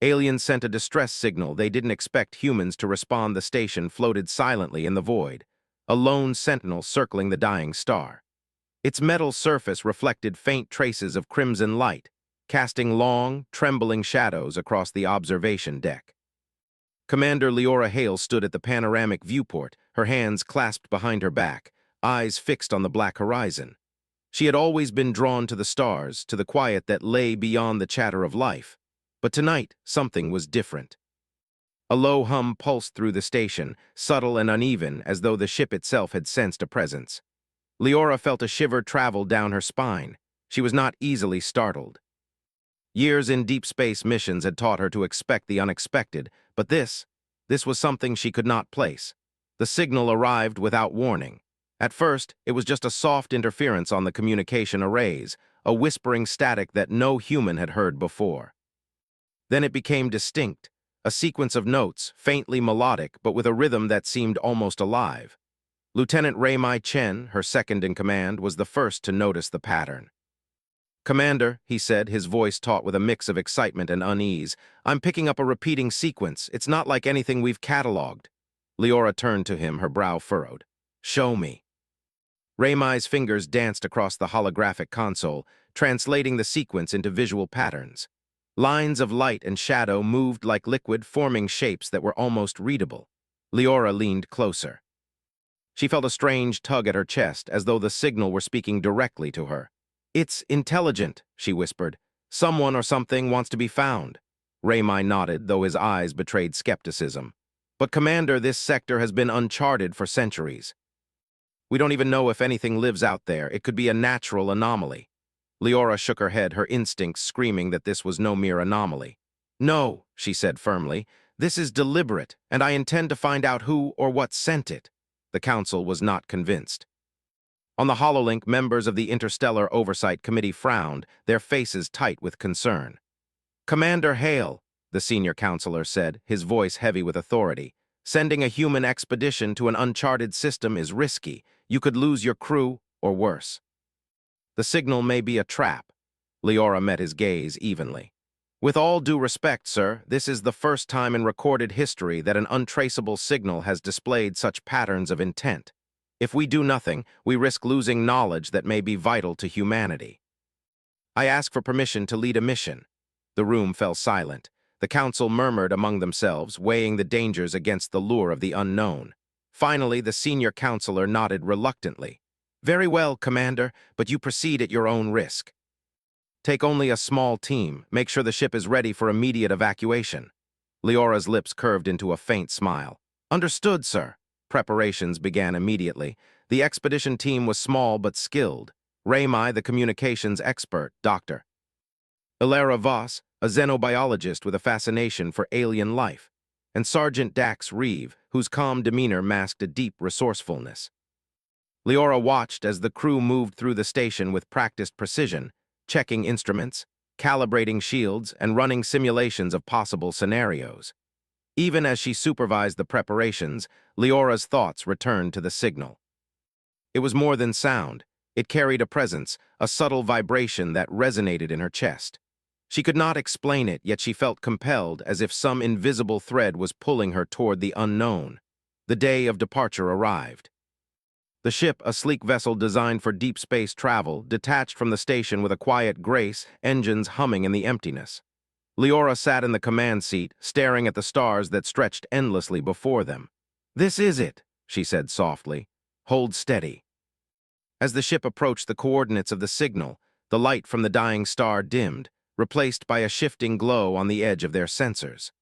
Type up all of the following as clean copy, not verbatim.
Aliens sent a distress signal they didn't expect humans to respond. The station floated silently in the void, a lone sentinel circling the dying star. Its metal surface reflected faint traces of crimson light, casting long, trembling shadows across the observation deck. Commander Leora Hale stood at the panoramic viewport, her hands clasped behind her back, eyes fixed on the black horizon. She had always been drawn to the stars, to the quiet that lay beyond the chatter of life. But tonight, something was different. A low hum pulsed through the station, subtle and uneven, as though the ship itself had sensed a presence. Leora felt a shiver travel down her spine. She was not easily startled. Years in deep space missions had taught her to expect the unexpected, but this was something she could not place. The signal arrived without warning. At first, it was just a soft interference on the communication arrays, a whispering static that no human had heard before. Then it became distinct, a sequence of notes, faintly melodic, but with a rhythm that seemed almost alive. Lieutenant Raymai Chen, her second in command, was the first to notice the pattern. "Commander," he said, his voice taut with a mix of excitement and unease, "I'm picking up a repeating sequence. It's not like anything we've cataloged." Leora turned to him, her brow furrowed. "Show me." Raymai's fingers danced across the holographic console, translating the sequence into visual patterns. Lines of light and shadow moved like liquid, forming shapes that were almost readable. Leora leaned closer. She felt a strange tug at her chest, as though the signal were speaking directly to her. "It's intelligent," she whispered. "Someone or something wants to be found." Raymai nodded, though his eyes betrayed skepticism. "But Commander, this sector has been uncharted for centuries. We don't even know if anything lives out there. It could be a natural anomaly." Leora shook her head, her instincts screaming that this was no mere anomaly. "No," she said firmly, "this is deliberate, and I intend to find out who or what sent it." The Council was not convinced. On the HoloLink, members of the Interstellar Oversight Committee frowned, their faces tight with concern. "Commander Hale," the senior counselor said, his voice heavy with authority, "sending a human expedition to an uncharted system is risky. You could lose your crew, or worse. The signal may be a trap." Leora met his gaze evenly. "With all due respect, sir, this is the first time in recorded history that an untraceable signal has displayed such patterns of intent. If we do nothing, we risk losing knowledge that may be vital to humanity. I ask for permission to lead a mission." The room fell silent. The council murmured among themselves, weighing the dangers against the lure of the unknown. Finally, the senior counselor nodded reluctantly. "Very well, Commander, but you proceed at your own risk. Take only a small team. Make sure the ship is ready for immediate evacuation." Leora's lips curved into a faint smile. "Understood, sir." Preparations began immediately. The expedition team was small but skilled. Raymai, the communications expert, Dr. Ilara Voss, a xenobiologist with a fascination for alien life, and Sergeant Dax Reeve, whose calm demeanor masked a deep resourcefulness. Leora watched as the crew moved through the station with practiced precision, checking instruments, calibrating shields, and running simulations of possible scenarios. Even as she supervised the preparations, Leora's thoughts returned to the signal. It was more than sound. It carried a presence, a subtle vibration that resonated in her chest. She could not explain it, yet she felt compelled, as if some invisible thread was pulling her toward the unknown. The day of departure arrived. The ship, a sleek vessel designed for deep space travel, detached from the station with a quiet grace, engines humming in the emptiness. Leora sat in the command seat, staring at the stars that stretched endlessly before them. "This is it," she said softly. "Hold steady." As the ship approached the coordinates of the signal, the light from the dying star dimmed, replaced by a shifting glow on the edge of their sensors.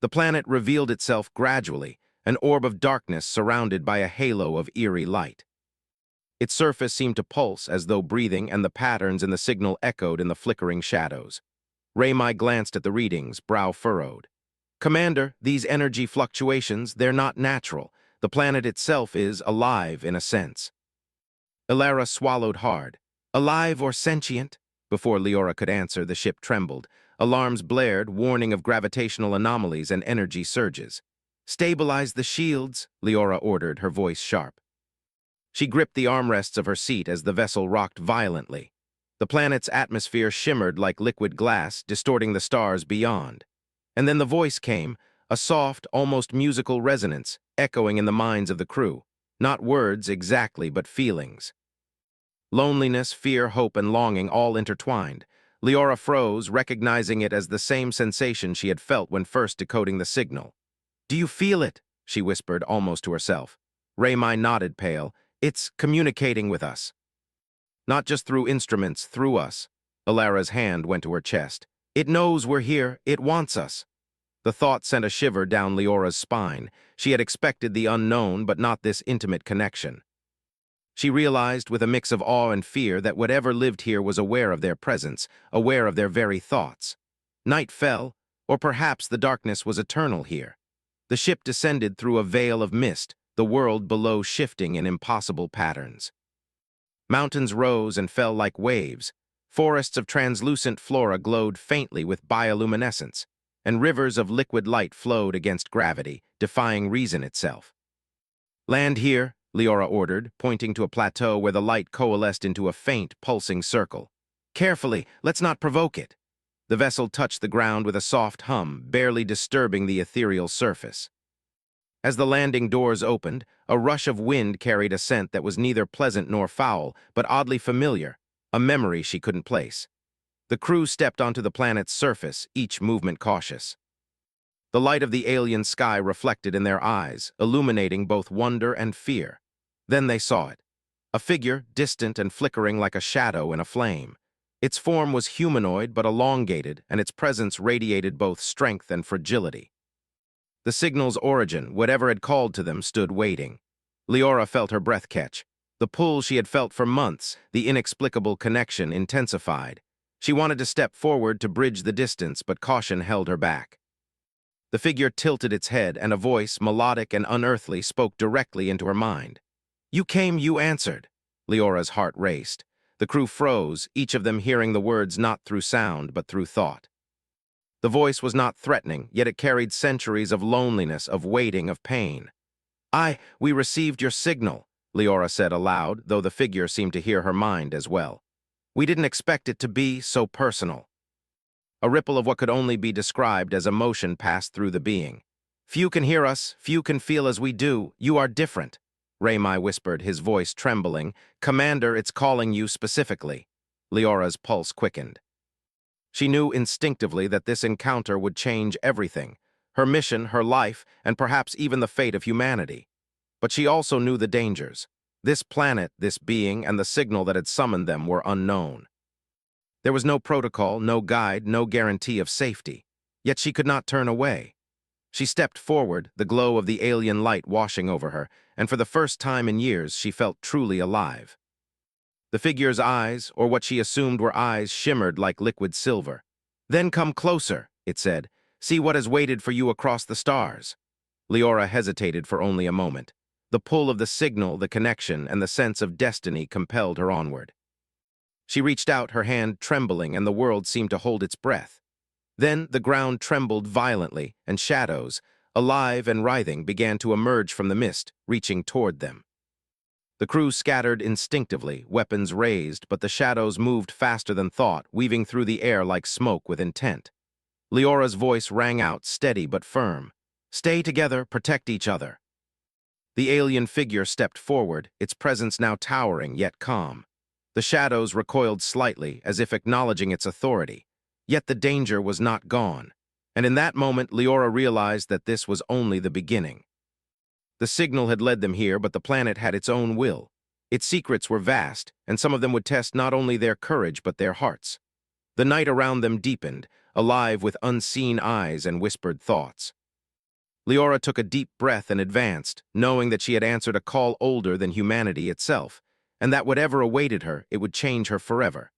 The planet revealed itself gradually, an orb of darkness surrounded by a halo of eerie light. Its surface seemed to pulse as though breathing, and the patterns in the signal echoed in the flickering shadows. Raymai glanced at the readings, brow furrowed. "Commander, these energy fluctuations, they're not natural. The planet itself is alive in a sense." Ilara swallowed hard. "Alive or sentient?" Before Leora could answer, the ship trembled. Alarms blared, warning of gravitational anomalies and energy surges. "Stabilize the shields," Leora ordered, her voice sharp. She gripped the armrests of her seat as the vessel rocked violently. The planet's atmosphere shimmered like liquid glass, distorting the stars beyond. And then the voice came, a soft, almost musical resonance, echoing in the minds of the crew. Not words exactly, but feelings. Loneliness, fear, hope, and longing all intertwined. Leora froze, recognizing it as the same sensation she had felt when first decoding the signal. "Do you feel it?" she whispered, almost to herself. Raymai nodded, pale. "It's communicating with us. Not just through instruments, through us." Alara's hand went to her chest. "It knows we're here. It wants us." The thought sent a shiver down Leora's spine. She had expected the unknown, but not this intimate connection. She realized, with a mix of awe and fear, that whatever lived here was aware of their presence, aware of their very thoughts. Night fell, or perhaps the darkness was eternal here. The ship descended through a veil of mist, the world below shifting in impossible patterns. Mountains rose and fell like waves. Forests of translucent flora glowed faintly with bioluminescence, and rivers of liquid light flowed against gravity, defying reason itself. "Land here," Leora ordered, pointing to a plateau where the light coalesced into a faint, pulsing circle. "Carefully, let's not provoke it." The vessel touched the ground with a soft hum, barely disturbing the ethereal surface. As the landing doors opened, a rush of wind carried a scent that was neither pleasant nor foul, but oddly familiar, a memory she couldn't place. The crew stepped onto the planet's surface, each movement cautious. The light of the alien sky reflected in their eyes, illuminating both wonder and fear. Then they saw it. A figure, distant and flickering like a shadow in a flame. Its form was humanoid but elongated, and its presence radiated both strength and fragility. The signal's origin, whatever had called to them, stood waiting. Leora felt her breath catch. The pull she had felt for months, the inexplicable connection, intensified. She wanted to step forward to bridge the distance, but caution held her back. The figure tilted its head, and a voice, melodic and unearthly, spoke directly into her mind. "You came, you answered." Leora's heart raced. The crew froze, each of them hearing the words not through sound, but through thought. The voice was not threatening, yet it carried centuries of loneliness, of waiting, of pain. We received your signal," Leora said aloud, though the figure seemed to hear her mind as well. "We didn't expect it to be so personal." A ripple of what could only be described as emotion passed through the being. "Few can hear us, few can feel as we do. You are different," Raymai whispered, his voice trembling. "Commander, it's calling you specifically." Leora's pulse quickened. She knew instinctively that this encounter would change everything, her mission, her life, and perhaps even the fate of humanity. But she also knew the dangers. This planet, this being, and the signal that had summoned them were unknown. There was no protocol, no guide, no guarantee of safety. Yet she could not turn away. She stepped forward, the glow of the alien light washing over her, and for the first time in years she felt truly alive. The figure's eyes, or what she assumed were eyes, shimmered like liquid silver. "Then come closer," it said. "See what has waited for you across the stars." Leora hesitated for only a moment. The pull of the signal, the connection, and the sense of destiny compelled her onward. She reached out, her hand trembling, and the world seemed to hold its breath. Then the ground trembled violently, and shadows, alive and writhing, began to emerge from the mist, reaching toward them. The crew scattered instinctively, weapons raised, but the shadows moved faster than thought, weaving through the air like smoke with intent. Leora's voice rang out, steady but firm. "Stay together, protect each other." The alien figure stepped forward, its presence now towering yet calm. The shadows recoiled slightly, as if acknowledging its authority. Yet the danger was not gone. And in that moment, Leora realized that this was only the beginning. The signal had led them here, but the planet had its own will. Its secrets were vast, and some of them would test not only their courage but their hearts. The night around them deepened, alive with unseen eyes and whispered thoughts. Leora took a deep breath and advanced, knowing that she had answered a call older than humanity itself, and that whatever awaited her, it would change her forever.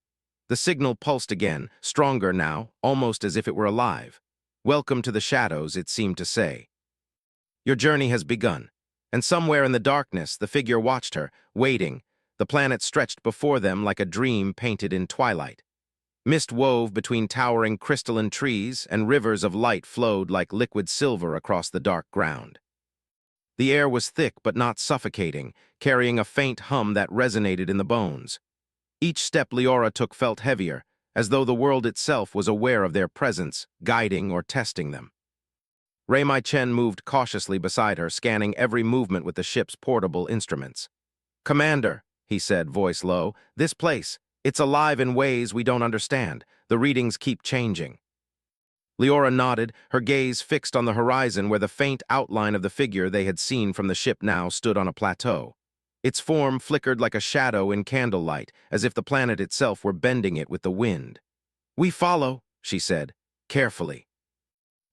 The signal pulsed again, stronger now, almost as if it were alive. "Welcome to the shadows," it seemed to say. "Your journey has begun." And somewhere in the darkness, the figure watched her, waiting. The planet stretched before them like a dream painted in twilight. Mist wove between towering crystalline trees, and rivers of light flowed like liquid silver across the dark ground. The air was thick but not suffocating, carrying a faint hum that resonated in the bones. Each step Leora took felt heavier, as though the world itself was aware of their presence, guiding or testing them. Rei Mai Chen moved cautiously beside her, scanning every movement with the ship's portable instruments. "Commander," he said, voice low, "this place, it's alive in ways we don't understand. The readings keep changing." Leora nodded, her gaze fixed on the horizon where the faint outline of the figure they had seen from the ship now stood on a plateau. Its form flickered like a shadow in candlelight, as if the planet itself were bending it with the wind. "We follow," she said, carefully.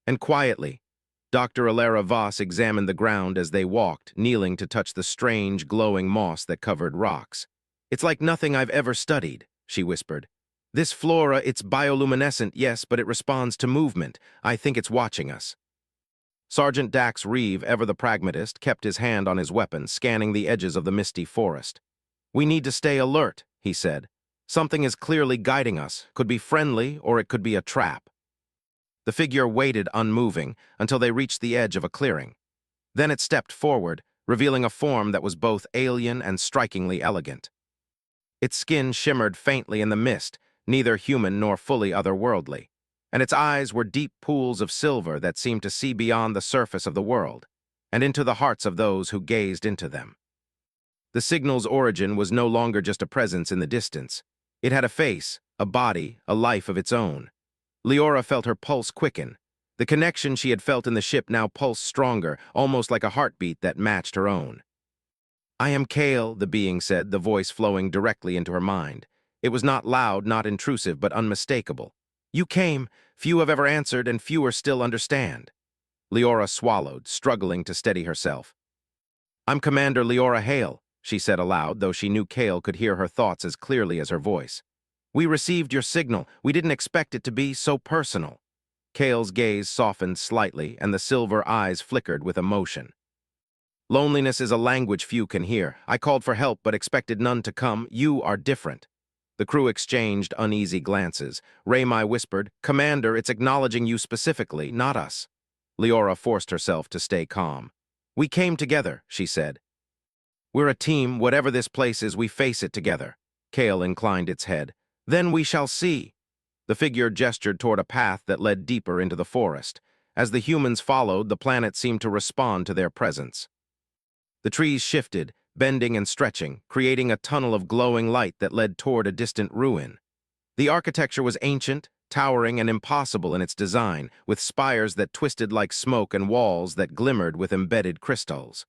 And quietly, Dr. Alara Voss examined the ground as they walked, kneeling to touch the strange, glowing moss that covered rocks. "It's like nothing I've ever studied," she whispered. "This flora, it's bioluminescent, yes, but it responds to movement. I think it's watching us." Sergeant Dax Reeve, ever the pragmatist, kept his hand on his weapon, scanning the edges of the misty forest. "We need to stay alert," he said. "Something is clearly guiding us. Could be friendly, or it could be a trap." The figure waited unmoving until they reached the edge of a clearing. Then it stepped forward, revealing a form that was both alien and strikingly elegant. Its skin shimmered faintly in the mist, neither human nor fully otherworldly, and its eyes were deep pools of silver that seemed to see beyond the surface of the world, and into the hearts of those who gazed into them. The signal's origin was no longer just a presence in the distance. It had a face, a body, a life of its own. Leora felt her pulse quicken. The connection she had felt in the ship now pulsed stronger, almost like a heartbeat that matched her own. "I am Kale," the being said, the voice flowing directly into her mind. It was not loud, not intrusive, but unmistakable. "You came. Few have ever answered, and fewer still understand." Leora swallowed, struggling to steady herself. "I'm Commander Leora Hale," she said aloud, though she knew Kale could hear her thoughts as clearly as her voice. "We received your signal. We didn't expect it to be so personal." Kale's gaze softened slightly, and the silver eyes flickered with emotion. "Loneliness is a language few can hear. I called for help but expected none to come. You are different." The crew exchanged uneasy glances. Rei Mai whispered, "Commander, it's acknowledging you specifically, not us." Leora forced herself to stay calm. "We came together," she said. "We're a team. Whatever this place is, we face it together." Kale inclined its head. "Then we shall see." The figure gestured toward a path that led deeper into the forest. As the humans followed, the planet seemed to respond to their presence. The trees shifted, bending and stretching, creating a tunnel of glowing light that led toward a distant ruin. The architecture was ancient, towering, and impossible in its design, with spires that twisted like smoke and walls that glimmered with embedded crystals.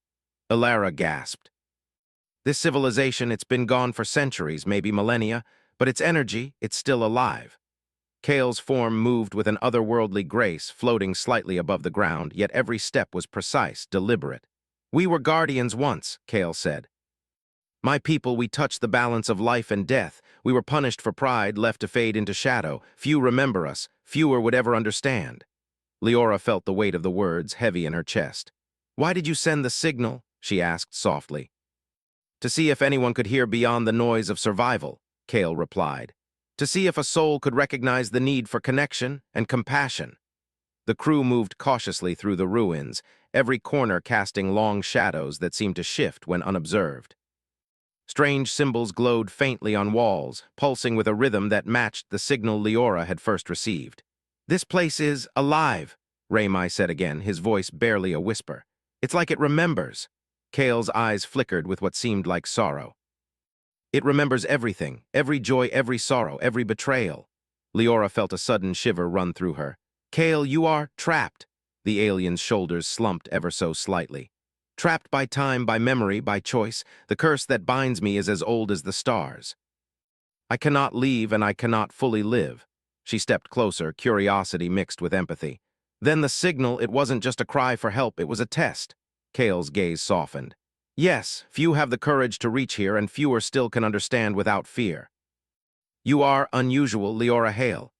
Alara gasped. "This civilization, it's been gone for centuries, maybe millennia, but its energy, it's still alive." Kale's form moved with an otherworldly grace, floating slightly above the ground, yet every step was precise, deliberate. "We were guardians once," Kale said. "My people, we touched the balance of life and death. We were punished for pride, left to fade into shadow. Few remember us, fewer would ever understand." Leora felt the weight of the words heavy in her chest. "Why did you send the signal?" she asked softly. "To see if anyone could hear beyond the noise of survival," Kale replied. "To see if a soul could recognize the need for connection and compassion." The crew moved cautiously through the ruins, every corner casting long shadows that seemed to shift when unobserved. Strange symbols glowed faintly on walls, pulsing with a rhythm that matched the signal Leora had first received. "This place is alive," Rei Mai said again, his voice barely a whisper. "It's like it remembers." Kale's eyes flickered with what seemed like sorrow. "It remembers everything, every joy, every sorrow, every betrayal." Leora felt a sudden shiver run through her. "Kale, you are trapped." The alien's shoulders slumped ever so slightly. "Trapped by time, by memory, by choice. The curse that binds me is as old as the stars. I cannot leave and I cannot fully live." She stepped closer, curiosity mixed with empathy. "Then the signal, it wasn't just a cry for help, it was a test." Kale's gaze softened. "Yes, few have the courage to reach here and fewer still can understand without fear." "You are unusual, Leora Hale."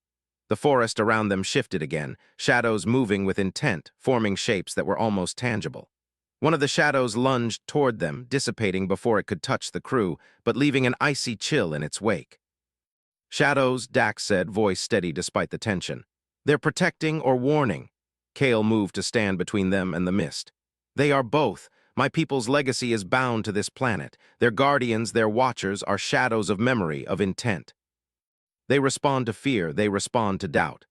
The forest around them shifted again, shadows moving with intent, forming shapes that were almost tangible. One of the shadows lunged toward them, dissipating before it could touch the crew, but leaving an icy chill in its wake. "Shadows," Dax said, voice steady despite the tension. "They're protecting or warning." Kale moved to stand between them and the mist. "They are both. My people's legacy is bound to this planet. Their guardians, their watchers, are shadows of memory, of intent." They respond to fear, they respond to doubt.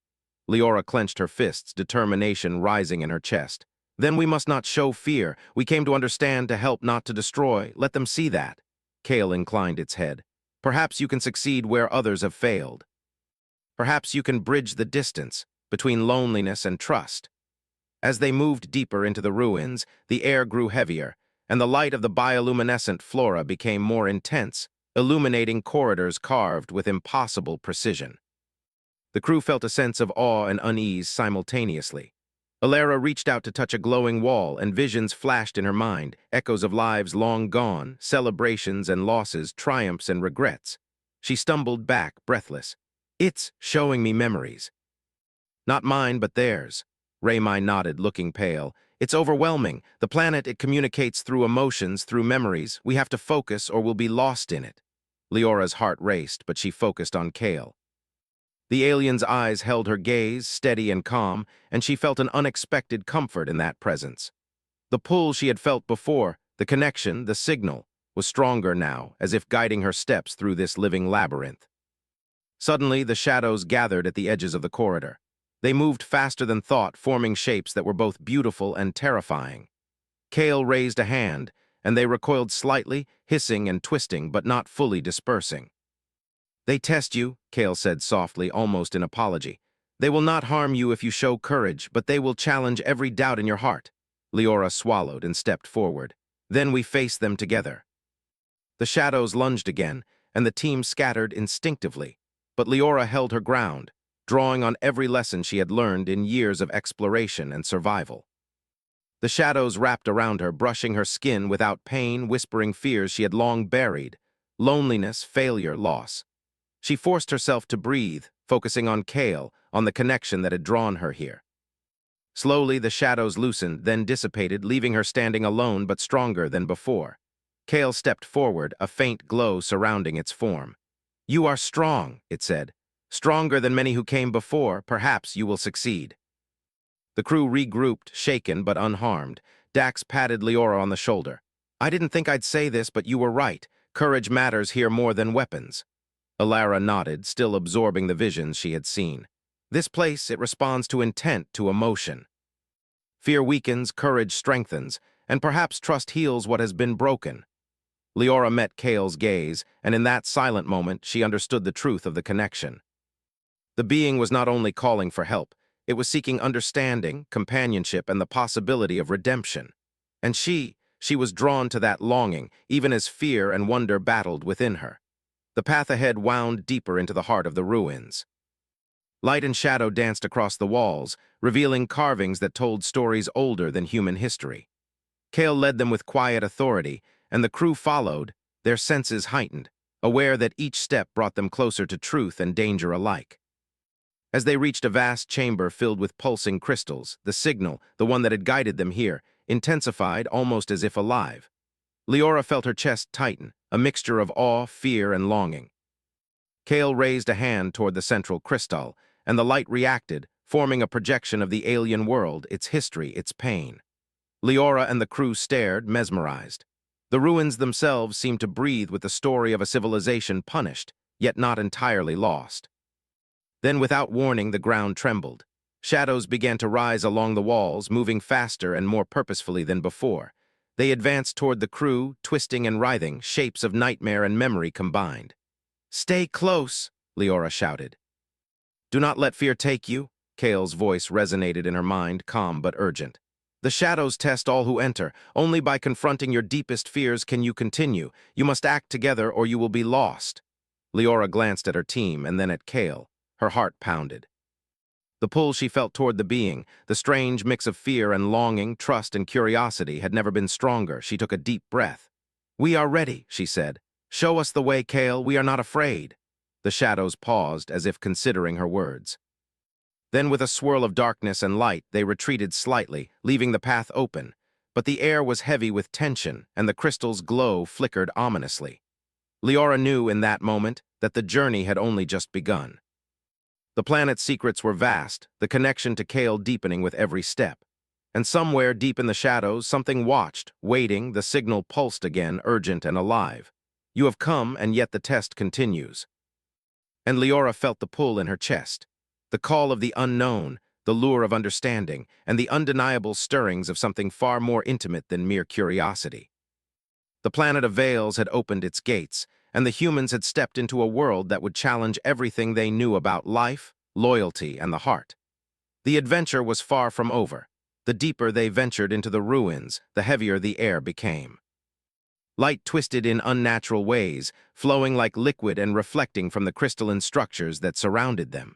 Leora clenched her fists, determination rising in her chest. Then we must not show fear. We came to understand, to help, not to destroy. Let them see that. Kale inclined its head. Perhaps you can succeed where others have failed. Perhaps you can bridge the distance between loneliness and trust. As they moved deeper into the ruins, the air grew heavier, and the light of the bioluminescent flora became more intense, illuminating corridors carved with impossible precision. The crew felt a sense of awe and unease simultaneously. Alara reached out to touch a glowing wall, and visions flashed in her mind, echoes of lives long gone, celebrations and losses, triumphs and regrets. She stumbled back, breathless. It's showing me memories. Not mine, but theirs. Raymai nodded, looking pale. It's overwhelming. The planet, it communicates through emotions, through memories. We have to focus or we'll be lost in it. Leora's heart raced, but she focused on Kale. The alien's eyes held her gaze, steady and calm, and she felt an unexpected comfort in that presence. The pull she had felt before, the connection, the signal, was stronger now, as if guiding her steps through this living labyrinth. Suddenly, the shadows gathered at the edges of the corridor. They moved faster than thought, forming shapes that were both beautiful and terrifying. Kale raised a hand, and they recoiled slightly, hissing and twisting, but not fully dispersing. They test you, Kale said softly, almost in apology. They will not harm you if you show courage, but they will challenge every doubt in your heart. Leora swallowed and stepped forward. Then we face them together. The shadows lunged again, and the team scattered instinctively. But Leora held her ground, drawing on every lesson she had learned in years of exploration and survival. The shadows wrapped around her, brushing her skin without pain, whispering fears she had long buried. Loneliness, failure, loss. She forced herself to breathe, focusing on Kale, on the connection that had drawn her here. Slowly, the shadows loosened, then dissipated, leaving her standing alone but stronger than before. Kale stepped forward, a faint glow surrounding its form. You are strong, it said. Stronger than many who came before. Perhaps you will succeed. The crew regrouped, shaken but unharmed. Dax patted Leora on the shoulder. I didn't think I'd say this, but you were right. Courage matters here more than weapons. Alara nodded, still absorbing the visions she had seen. This place, it responds to intent, to emotion. Fear weakens, courage strengthens, and perhaps trust heals what has been broken. Leora met Kale's gaze, and in that silent moment, she understood the truth of the connection. The being was not only calling for help, it was seeking understanding, companionship, and the possibility of redemption. And she was drawn to that longing, even as fear and wonder battled within her. The path ahead wound deeper into the heart of the ruins. Light and shadow danced across the walls, revealing carvings that told stories older than human history. Kale led them with quiet authority, and the crew followed, their senses heightened, aware that each step brought them closer to truth and danger alike. As they reached a vast chamber filled with pulsing crystals, the signal, the one that had guided them here, intensified almost as if alive. Leora felt her chest tighten, a mixture of awe, fear, and longing. Kale raised a hand toward the central crystal, and the light reacted, forming a projection of the alien world, its history, its pain. Leora and the crew stared, mesmerized. The ruins themselves seemed to breathe with the story of a civilization punished, yet not entirely lost. Then, without warning, the ground trembled. Shadows began to rise along the walls, moving faster and more purposefully than before. They advanced toward the crew, twisting and writhing, shapes of nightmare and memory combined. Stay close, Leora shouted. Do not let fear take you. Kale's voice resonated in her mind, calm but urgent. The shadows test all who enter. Only by confronting your deepest fears can you continue. You must act together or you will be lost. Leora glanced at her team and then at Kale. Her heart pounded. The pull she felt toward the being, the strange mix of fear and longing, trust and curiosity, had never been stronger. She took a deep breath. We are ready, she said. Show us the way, Kale. We are not afraid. The shadows paused, as if considering her words. Then, with a swirl of darkness and light, they retreated slightly, leaving the path open. But the air was heavy with tension, and the crystal's glow flickered ominously. Leora knew in that moment that the journey had only just begun. The planet's secrets were vast, the connection to Kale deepening with every step. And somewhere deep in the shadows, something watched, waiting, the signal pulsed again, urgent and alive. You have come, and yet the test continues. And Leora felt the pull in her chest. The call of the unknown, the lure of understanding, and the undeniable stirrings of something far more intimate than mere curiosity. The planet of Veils had opened its gates, and the humans had stepped into a world that would challenge everything they knew about life, loyalty, and the heart. The adventure was far from over. The deeper they ventured into the ruins, the heavier the air became. Light twisted in unnatural ways, flowing like liquid and reflecting from the crystalline structures that surrounded them.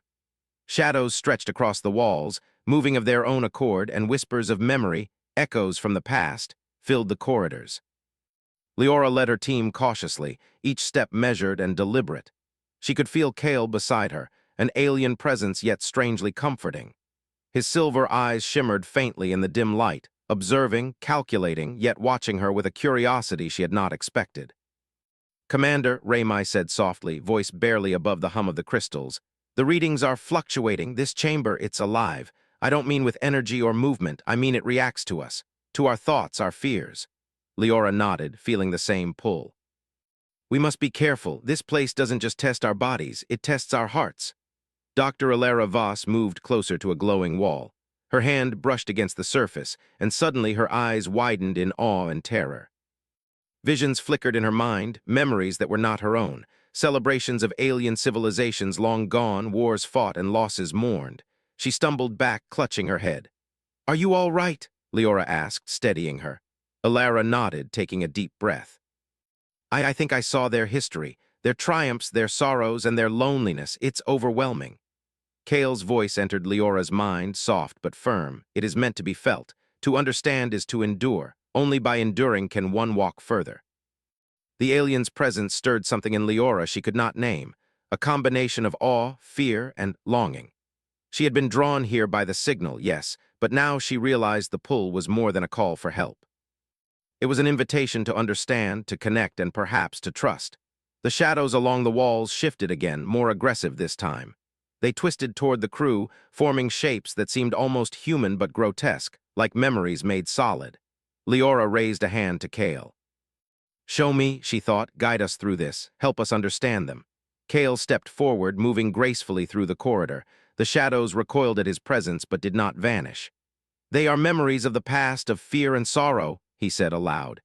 Shadows stretched across the walls, moving of their own accord, and whispers of memory, echoes from the past, filled the corridors. Leora led her team cautiously, each step measured and deliberate. She could feel Kale beside her, an alien presence yet strangely comforting. His silver eyes shimmered faintly in the dim light, observing, calculating, yet watching her with a curiosity she had not expected. "Commander," Raymai said softly, voice barely above the hum of the crystals, "the readings are fluctuating. This chamber, it's alive. I don't mean with energy or movement, I mean it reacts to us, to our thoughts, our fears." Leora nodded, feeling the same pull. "We must be careful. This place doesn't just test our bodies, it tests our hearts." Dr. Alara Voss moved closer to a glowing wall. Her hand brushed against the surface, and suddenly her eyes widened in awe and terror. Visions flickered in her mind, memories that were not her own, celebrations of alien civilizations long gone, wars fought, and losses mourned. She stumbled back, clutching her head. "Are you all right?" Leora asked, steadying her. Alara nodded, taking a deep breath. I think I saw their history, their triumphs, their sorrows, and their loneliness. It's overwhelming." Kale's voice entered Leora's mind, soft but firm. "It is meant to be felt. To understand is to endure. Only by enduring can one walk further." The alien's presence stirred something in Leora she could not name, a combination of awe, fear, and longing. She had been drawn here by the signal, yes, but now she realized the pull was more than a call for help. It was an invitation to understand, to connect, and perhaps to trust. The shadows along the walls shifted again, more aggressive this time. They twisted toward the crew, forming shapes that seemed almost human but grotesque, like memories made solid. Leora raised a hand to Kale. "Show me," she thought, "guide us through this, help us understand them." Kale stepped forward, moving gracefully through the corridor. The shadows recoiled at his presence but did not vanish. "They are memories of the past, of fear and sorrow," he said aloud.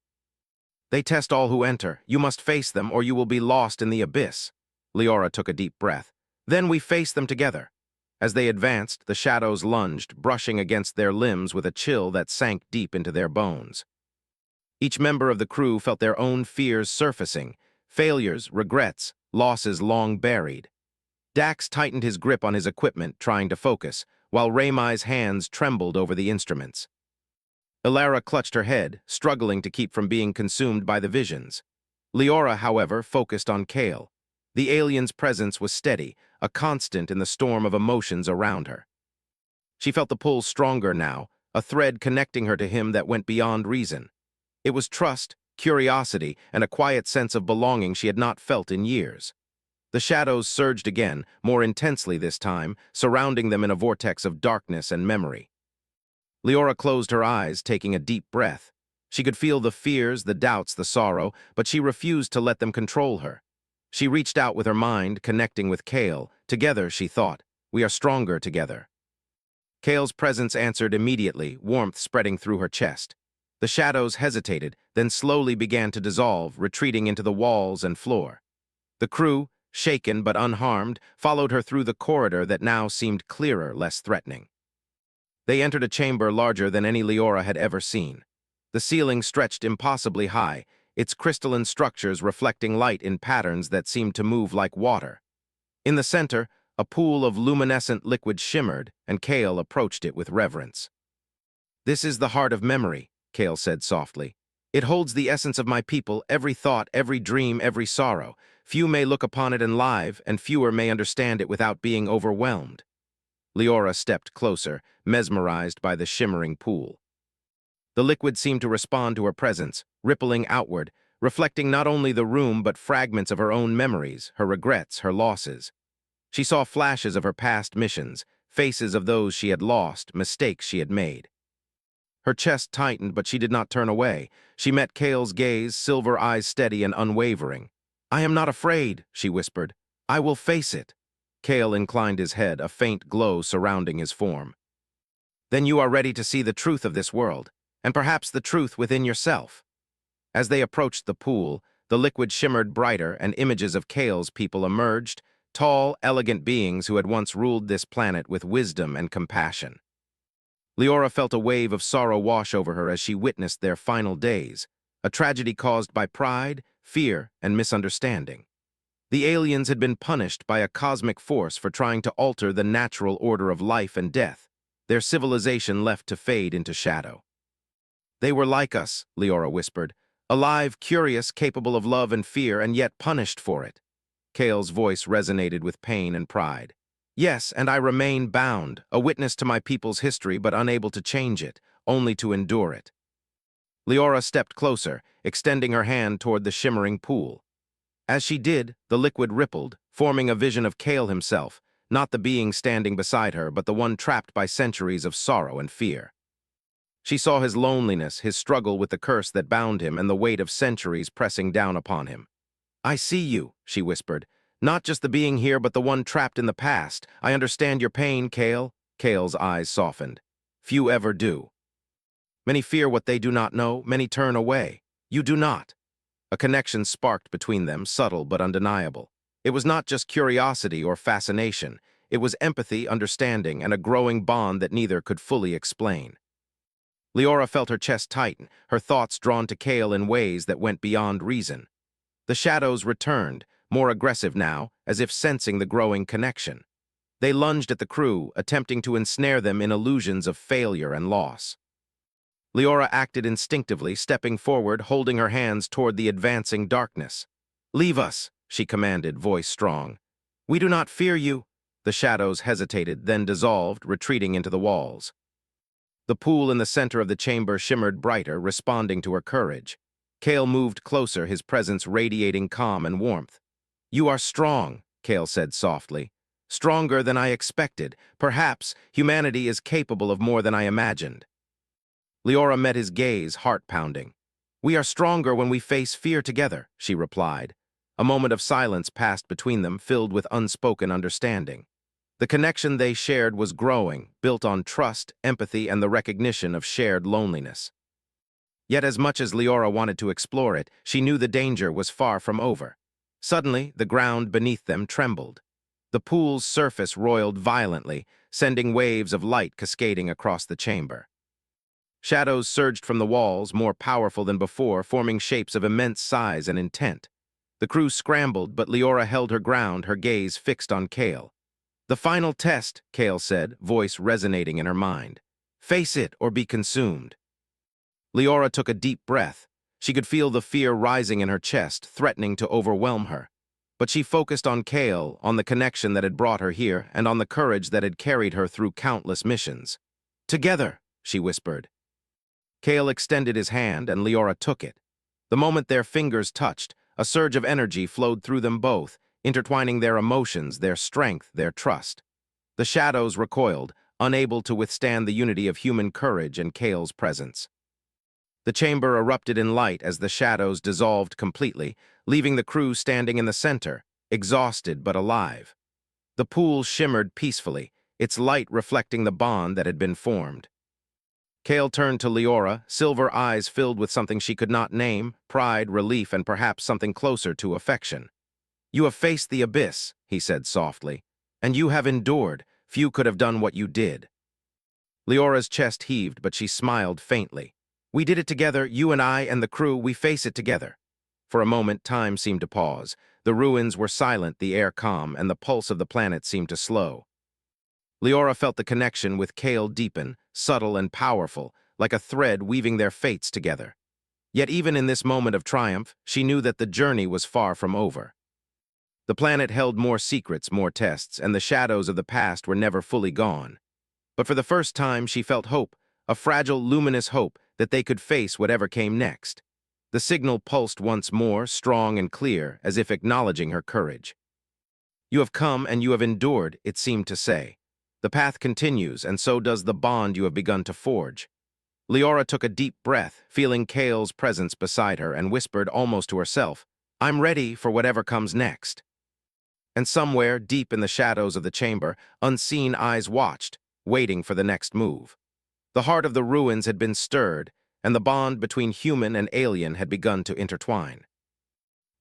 "They test all who enter. You must face them, or you will be lost in the abyss." Leora took a deep breath. "Then we face them together." As they advanced, the shadows lunged, brushing against their limbs with a chill that sank deep into their bones. Each member of the crew felt their own fears surfacing, failures, regrets, losses long buried. Dax tightened his grip on his equipment, trying to focus, while Raymai's hands trembled over the instruments. Alara clutched her head, struggling to keep from being consumed by the visions. Leora, however, focused on Kale. The alien's presence was steady, a constant in the storm of emotions around her. She felt the pull stronger now, a thread connecting her to him that went beyond reason. It was trust, curiosity, and a quiet sense of belonging she had not felt in years. The shadows surged again, more intensely this time, surrounding them in a vortex of darkness and memory. Leora closed her eyes, taking a deep breath. She could feel the fears, the doubts, the sorrow, but she refused to let them control her. She reached out with her mind, connecting with Kale. Together, she thought, we are stronger together. Kale's presence answered immediately, warmth spreading through her chest. The shadows hesitated, then slowly began to dissolve, retreating into the walls and floor. The crew, shaken but unharmed, followed her through the corridor that now seemed clearer, less threatening. They entered a chamber larger than any Leora had ever seen. The ceiling stretched impossibly high, its crystalline structures reflecting light in patterns that seemed to move like water. In the center, a pool of luminescent liquid shimmered, and Kale approached it with reverence. "This is the heart of memory," Kale said softly. "It holds the essence of my people, every thought, every dream, every sorrow. Few may look upon it alive, and fewer may understand it without being overwhelmed." Leora stepped closer, mesmerized by the shimmering pool. The liquid seemed to respond to her presence, rippling outward, reflecting not only the room but fragments of her own memories, her regrets, her losses. She saw flashes of her past missions, faces of those she had lost, mistakes she had made. Her chest tightened, but she did not turn away. She met Kale's gaze, silver eyes steady and unwavering. "I am not afraid," she whispered. I will face it. Kale inclined his head, a faint glow surrounding his form. Then you are ready to see the truth of this world, and perhaps the truth within yourself. As they approached the pool, the liquid shimmered brighter and images of Kale's people emerged, tall, elegant beings who had once ruled this planet with wisdom and compassion. Leora felt a wave of sorrow wash over her as she witnessed their final days, a tragedy caused by pride, fear, and misunderstanding. The aliens had been punished by a cosmic force for trying to alter the natural order of life and death, their civilization left to fade into shadow. They were like us, Leora whispered, alive, curious, capable of love and fear, and yet punished for it. Kale's voice resonated with pain and pride. Yes, and I remain bound, a witness to my people's history but unable to change it, only to endure it. Leora stepped closer, extending her hand toward the shimmering pool. As she did, the liquid rippled, forming a vision of Kale himself, not the being standing beside her, but the one trapped by centuries of sorrow and fear. She saw his loneliness, his struggle with the curse that bound him, and the weight of centuries pressing down upon him. I see you, she whispered. Not just the being here, but the one trapped in the past. I understand your pain, Kale. Kale's eyes softened. Few ever do. Many fear what they do not know, many turn away. You do not. A connection sparked between them, subtle but undeniable. It was not just curiosity or fascination. It was empathy, understanding, and a growing bond that neither could fully explain. Leora felt her chest tighten, her thoughts drawn to Kale in ways that went beyond reason. The shadows returned, more aggressive now, as if sensing the growing connection. They lunged at the crew, attempting to ensnare them in illusions of failure and loss. Leora acted instinctively, stepping forward, holding her hands toward the advancing darkness. Leave us, she commanded, voice strong. We do not fear you. The shadows hesitated, then dissolved, retreating into the walls. The pool in the center of the chamber shimmered brighter, responding to her courage. Kale moved closer, his presence radiating calm and warmth. You are strong, Kale said softly. Stronger than I expected. Perhaps humanity is capable of more than I imagined. Leora met his gaze, heart pounding. We are stronger when we face fear together, she replied. A moment of silence passed between them, filled with unspoken understanding. The connection they shared was growing, built on trust, empathy, and the recognition of shared loneliness. Yet as much as Leora wanted to explore it, she knew the danger was far from over. Suddenly, the ground beneath them trembled. The pool's surface roiled violently, sending waves of light cascading across the chamber. Shadows surged from the walls, more powerful than before, forming shapes of immense size and intent. The crew scrambled, but Leora held her ground, her gaze fixed on Kale. The final test, Kale said, voice resonating in her mind. Face it or be consumed. Leora took a deep breath. She could feel the fear rising in her chest, threatening to overwhelm her. But she focused on Kale, on the connection that had brought her here, and on the courage that had carried her through countless missions. Together, she whispered. Kale extended his hand, and Leora took it. The moment their fingers touched, a surge of energy flowed through them both, intertwining their emotions, their strength, their trust. The shadows recoiled, unable to withstand the unity of human courage and Kale's presence. The chamber erupted in light as the shadows dissolved completely, leaving the crew standing in the center, exhausted but alive. The pool shimmered peacefully, its light reflecting the bond that had been formed. Kale turned to Leora, silver eyes filled with something she could not name, pride, relief, and perhaps something closer to affection. You have faced the abyss, he said softly, and you have endured. Few could have done what you did. Leora's chest heaved, but she smiled faintly. We did it together, you and I and the crew, we face it together. For a moment, time seemed to pause. The ruins were silent, the air calm, and the pulse of the planet seemed to slow. Leora felt the connection with Kale deepen, subtle and powerful, like a thread weaving their fates together. Yet even in this moment of triumph, she knew that the journey was far from over. The planet held more secrets, more tests, and the shadows of the past were never fully gone. But for the first time, she felt hope, a fragile, luminous hope that they could face whatever came next. The signal pulsed once more, strong and clear, as if acknowledging her courage. You have come and you have endured, it seemed to say. The path continues, and so does the bond you have begun to forge. Leora took a deep breath, feeling Kale's presence beside her, and whispered almost to herself, I'm ready for whatever comes next. And somewhere, deep in the shadows of the chamber, unseen eyes watched, waiting for the next move. The heart of the ruins had been stirred, and the bond between human and alien had begun to intertwine.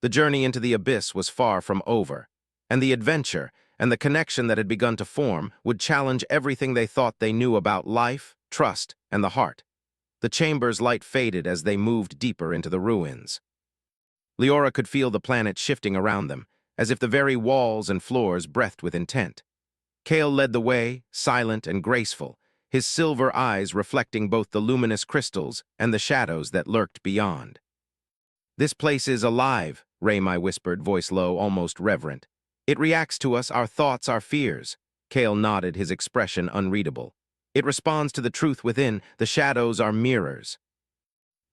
The journey into the abyss was far from over, and the adventure and the connection that had begun to form would challenge everything they thought they knew about life, trust, and the heart. The chamber's light faded as they moved deeper into the ruins. Leora could feel the planet shifting around them, as if the very walls and floors breathed with intent. Kale led the way, silent and graceful, his silver eyes reflecting both the luminous crystals and the shadows that lurked beyond. "This place is alive," Raymai whispered, voice low, almost reverent. "It reacts to us, our thoughts, our fears." Kale nodded, his expression unreadable. "It responds to the truth within. The shadows are mirrors.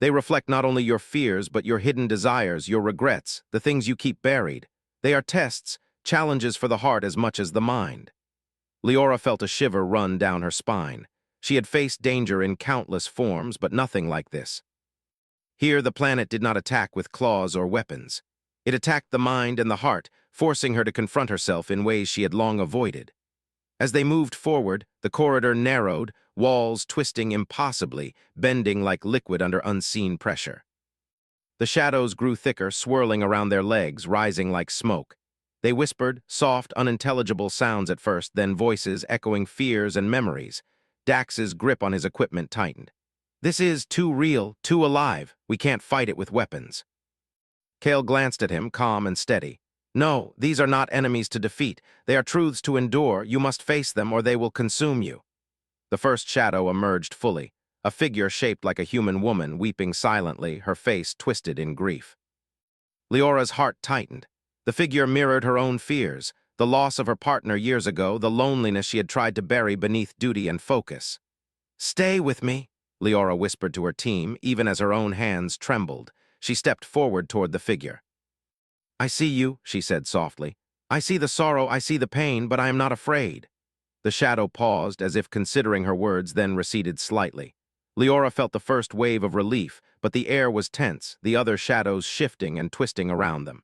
They reflect not only your fears, but your hidden desires, your regrets, the things you keep buried. They are tests, challenges for the heart as much as the mind." Leora felt a shiver run down her spine. She had faced danger in countless forms, but nothing like this. Here, the planet did not attack with claws or weapons. It attacked the mind and the heart, forcing her to confront herself in ways she had long avoided. As they moved forward, the corridor narrowed, walls twisting impossibly, bending like liquid under unseen pressure. The shadows grew thicker, swirling around their legs, rising like smoke. They whispered, soft, unintelligible sounds at first, then voices echoing fears and memories. Dax's grip on his equipment tightened. "This is too real, too alive. We can't fight it with weapons." Kale glanced at him, calm and steady. "No, these are not enemies to defeat. They are truths to endure. You must face them or they will consume you." The first shadow emerged fully, a figure shaped like a human woman, weeping silently, her face twisted in grief. Leora's heart tightened. The figure mirrored her own fears, the loss of her partner years ago, the loneliness she had tried to bury beneath duty and focus. "Stay with me," Leora whispered to her team, even as her own hands trembled. She stepped forward toward the figure. "I see you," she said softly. "I see the sorrow, I see the pain, but I am not afraid." The shadow paused, as if considering her words, then receded slightly. Leora felt the first wave of relief, but the air was tense, the other shadows shifting and twisting around them.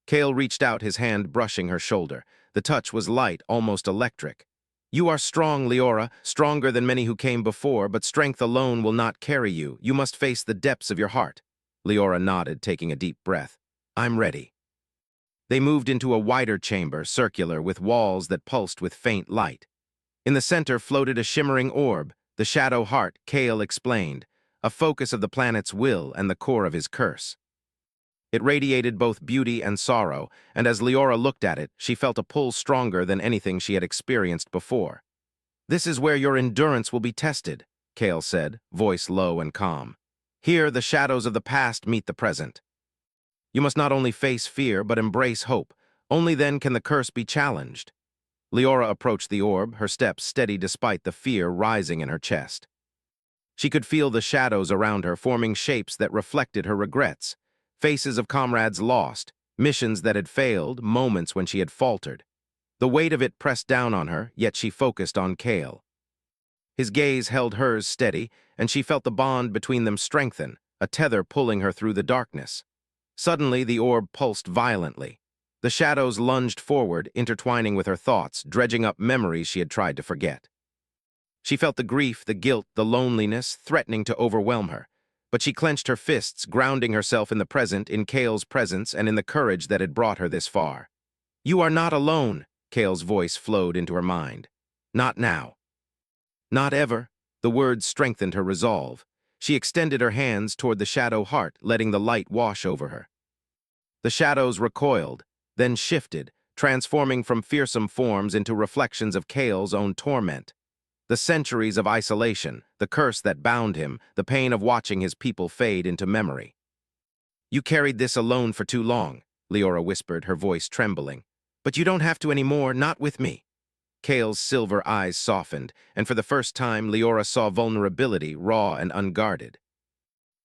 Kale reached out, his hand brushing her shoulder. The touch was light, almost electric. "You are strong, Leora, stronger than many who came before, but strength alone will not carry you. You must face the depths of your heart." Leora nodded, taking a deep breath. "I'm ready." They moved into a wider chamber, circular, with walls that pulsed with faint light. In the center floated a shimmering orb, the shadow heart, Kale explained, a focus of the planet's will and the core of his curse. It radiated both beauty and sorrow, and as Leora looked at it, she felt a pull stronger than anything she had experienced before. "This is where your endurance will be tested," Kale said, voice low and calm. "Here, the shadows of the past meet the present. You must not only face fear, but embrace hope. Only then can the curse be challenged." Leora approached the orb, her steps steady despite the fear rising in her chest. She could feel the shadows around her, forming shapes that reflected her regrets. Faces of comrades lost, missions that had failed, moments when she had faltered. The weight of it pressed down on her, yet she focused on Kale. His gaze held hers steady, and she felt the bond between them strengthen, a tether pulling her through the darkness. Suddenly, the orb pulsed violently. The shadows lunged forward, intertwining with her thoughts, dredging up memories she had tried to forget. She felt the grief, the guilt, the loneliness threatening to overwhelm her. But she clenched her fists, grounding herself in the present, in Kale's presence, and in the courage that had brought her this far. "You are not alone," Kale's voice flowed into her mind. "Not now. Not ever." The words strengthened her resolve. She extended her hands toward the shadow heart, letting the light wash over her. The shadows recoiled, then shifted, transforming from fearsome forms into reflections of Kale's own torment. The centuries of isolation, the curse that bound him, the pain of watching his people fade into memory. "You carried this alone for too long," Leora whispered, her voice trembling. "But you don't have to anymore, not with me." Kale's silver eyes softened, and for the first time Leora saw vulnerability, raw and unguarded.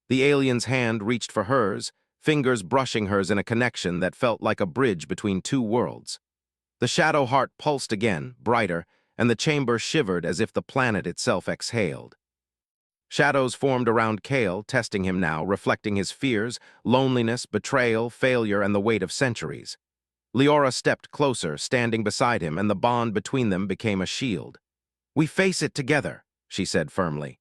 The alien's hand reached for hers, fingers brushing hers in a connection that felt like a bridge between two worlds. The shadow heart pulsed again, brighter, and the chamber shivered as if the planet itself exhaled. Shadows formed around Kale, testing him now, reflecting his fears, loneliness, betrayal, failure, and the weight of centuries. Leora stepped closer, standing beside him, and the bond between them became a shield. "We face it together," she said firmly.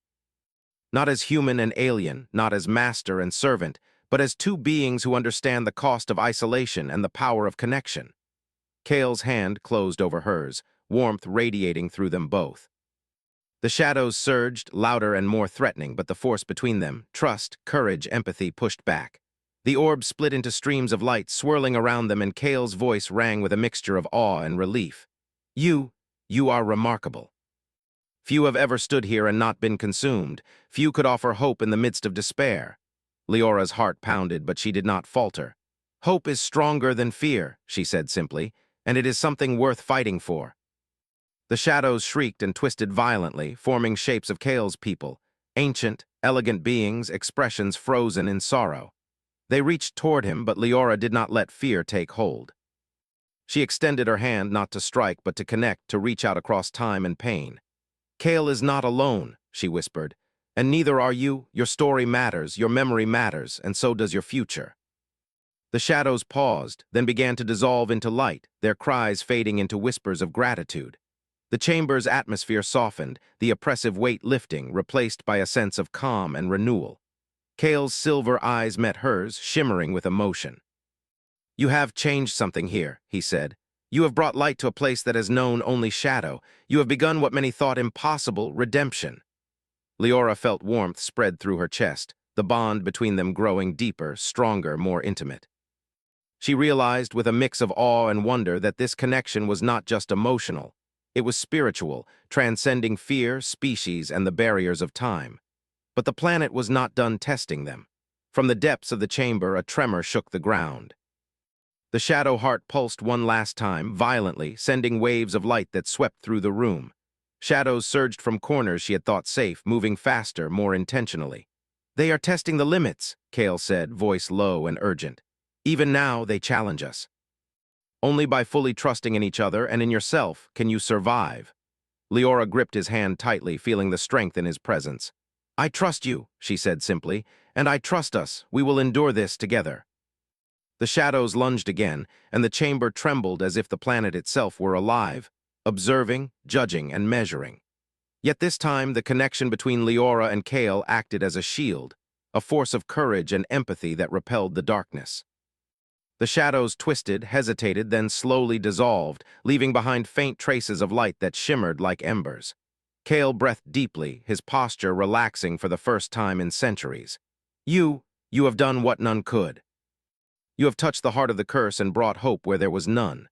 "Not as human and alien, not as master and servant, but as two beings who understand the cost of isolation and the power of connection." Kale's hand closed over hers, warmth radiating through them both. The shadows surged, louder and more threatening, but the force between them, trust, courage, empathy, pushed back. The orb split into streams of light swirling around them, and Kale's voice rang with a mixture of awe and relief. You are remarkable. Few have ever stood here and not been consumed. Few could offer hope in the midst of despair." Leora's heart pounded, but she did not falter. "Hope is stronger than fear," she said simply, "and it is something worth fighting for." The shadows shrieked and twisted violently, forming shapes of Kale's people, ancient, elegant beings, expressions frozen in sorrow. They reached toward him, but Leora did not let fear take hold. She extended her hand not to strike, but to connect, to reach out across time and pain. "Kale is not alone," she whispered, "and neither are you. Your story matters, your memory matters, and so does your future." The shadows paused, then began to dissolve into light, their cries fading into whispers of gratitude. The chamber's atmosphere softened, the oppressive weight lifting, replaced by a sense of calm and renewal. Kale's silver eyes met hers, shimmering with emotion. "You have changed something here," he said. "You have brought light to a place that has known only shadow. You have begun what many thought impossible, redemption." Leora felt warmth spread through her chest, the bond between them growing deeper, stronger, more intimate. She realized with a mix of awe and wonder that this connection was not just emotional. It was spiritual, transcending fear, species, and the barriers of time. But the planet was not done testing them. From the depths of the chamber, a tremor shook the ground. The shadow heart pulsed one last time, violently, sending waves of light that swept through the room. Shadows surged from corners she had thought safe, moving faster, more intentionally. "They are testing the limits," Kale said, voice low and urgent. "Even now, they challenge us. Only by fully trusting in each other and in yourself can you survive." Leora gripped his hand tightly, feeling the strength in his presence. "I trust you," she said simply, "and I trust us. We will endure this together." The shadows lunged again, and the chamber trembled as if the planet itself were alive, observing, judging, and measuring. Yet this time, the connection between Leora and Kale acted as a shield, a force of courage and empathy that repelled the darkness. The shadows twisted, hesitated, then slowly dissolved, leaving behind faint traces of light that shimmered like embers. Kale breathed deeply, his posture relaxing for the first time in centuries. You have done what none could. You have touched the heart of the curse and brought hope where there was none."